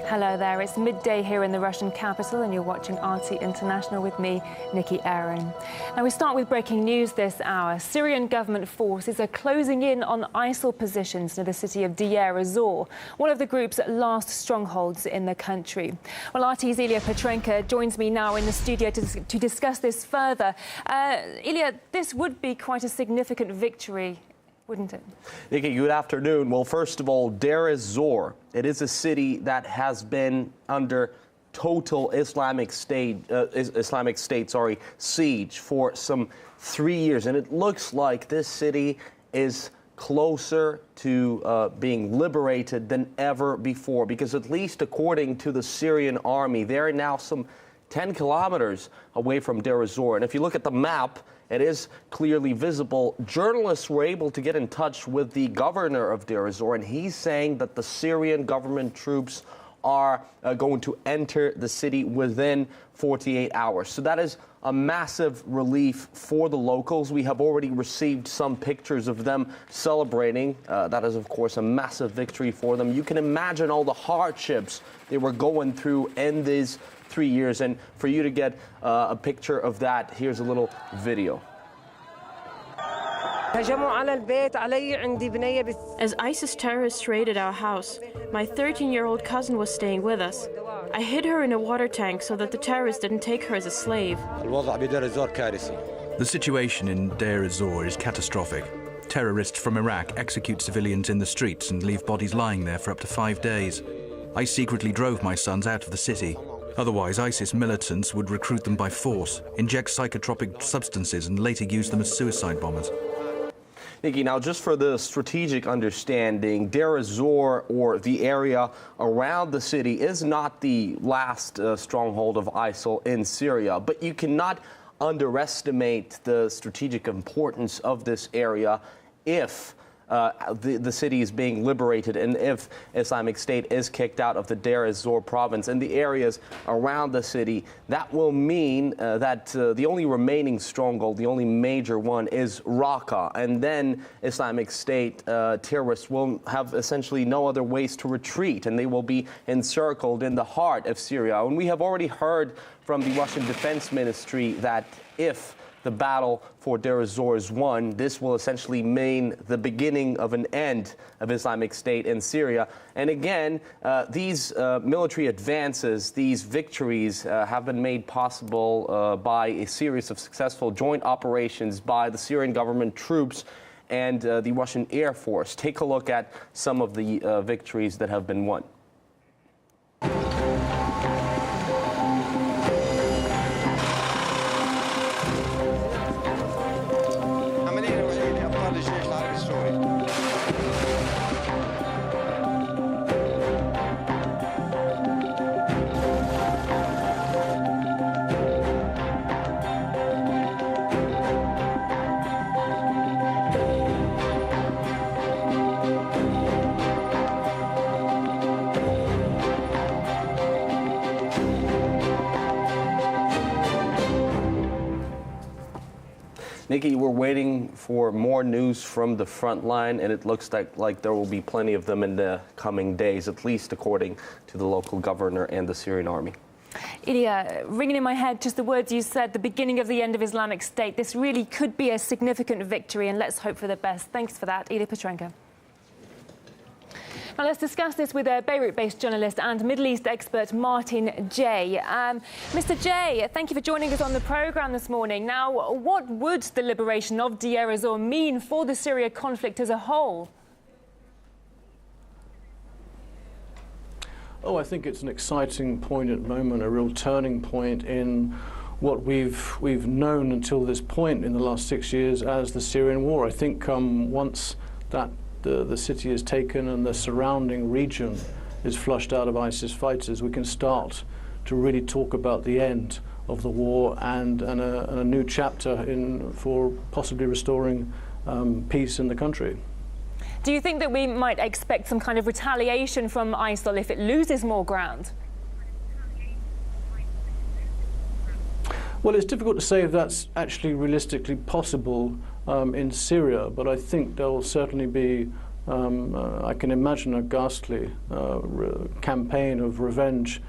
Hello there, it's midday here in the Russian capital and you're watching RT International with me, Nikki Aaron. Now we start with breaking news this hour. Syrian government forces are closing in on ISIL positions near the city of Deir ez-Zor, one of the group's last strongholds in the country. Well, RT's Ilya Petrenko joins me now in the studio to discuss this further. Ilya, this would be quite a significant victory, wouldn't it? Nikki, good afternoon. Well, first of all, Deir ez-Zor, it is a city that has been under total Islamic State siege for some 3 years, and it looks like this city is closer to being liberated than ever before, because at least according to the Syrian army, they are now some 10 kilometers away from Deir ez-Zor. And if you look at the map, it is clearly visible. Journalists were able to get in touch with the governor of Deir ez-Zor, and he's saying that the Syrian government troops are going to enter the city within 48 hours. So that is a massive relief for the locals. We have already received some pictures of them celebrating. That is, of course, a massive victory for them. You can imagine all the hardships they were going through in these 3 years. And for you to get a picture of that, here's a little video. As ISIS terrorists raided our house, my 13-year-old cousin was staying with us. I hid her in a water tank so that the terrorists didn't take her as a slave. The situation in Deir ez-Zor is catastrophic. Terrorists from Iraq execute civilians in the streets and leave bodies lying there for up to 5 days. I secretly drove my sons out of the city. Otherwise, ISIS militants would recruit them by force, inject psychotropic substances, and later use them as suicide bombers. Nikki, now just for the strategic understanding, Deir ez-Zor, or the area around the city, is not the last stronghold of ISIL in Syria, but you cannot underestimate the strategic importance of this area if the city is being liberated and if Islamic State is kicked out of the Deir ez-Zor province and the areas around the city. That will mean that the only remaining stronghold, the only major one, is Raqqa, and then Islamic State terrorists will have essentially no other ways to retreat, and they will be encircled in the heart of Syria. And we have already heard from the Russian Defense Ministry that if the battle for Deir ez-Zor is won, this will essentially mean the beginning of an end of Islamic State in Syria. And again, these military advances, these victories have been made possible by a series of successful joint operations by the Syrian government troops and the Russian Air Force. Take a look at some of the victories that have been won. Nikki, we're waiting for more news from the front line, and it looks like there will be plenty of them in the coming days, at least according to the local governor and the Syrian army. Ilya, ringing in my head just the words you said, the beginning of the end of Islamic State. This really could be a significant victory, and let's hope for the best. Thanks for that, Ilya Petrenko. Now let's discuss this with a Beirut-based journalist and Middle East expert Martin Jay. Mr. Jay, thank you for joining us on the programme this morning. Now, what would the liberation of Deir ez-Zor mean for the Syria conflict as a whole? Oh, I think it's an exciting point at the moment, a real turning point in what we've known until this point in the last 6 years as the Syrian war. I think once that the city is taken and the surrounding region is flushed out of ISIS fighters, we can start to really talk about the end of the war and a new chapter for possibly restoring peace in the country. Do you think that we might expect some kind of retaliation from ISIL if it loses more ground? Well, it's difficult to say if that's actually realistically possible in Syria, but I think there will certainly be I can imagine a ghastly campaign of revenge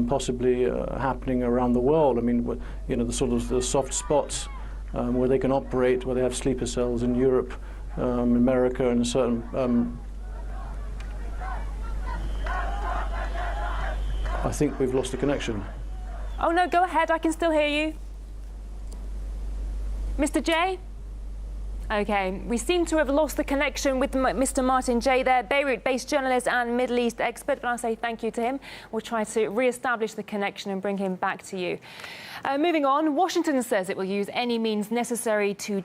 possibly happening around the world. I mean, you know, the sort of the soft spots where they can operate, where they have sleeper cells in Europe, America, and certain. I think we've lost the connection. Oh no, go ahead, I can still hear you. Mr. J? Okay, we seem to have lost the connection with Mr. Martin J there, Beirut-based journalist and Middle East expert, but I'll say thank you to him. We'll try to re-establish the connection and bring him back to you. Moving on, Washington says it will use any means necessary to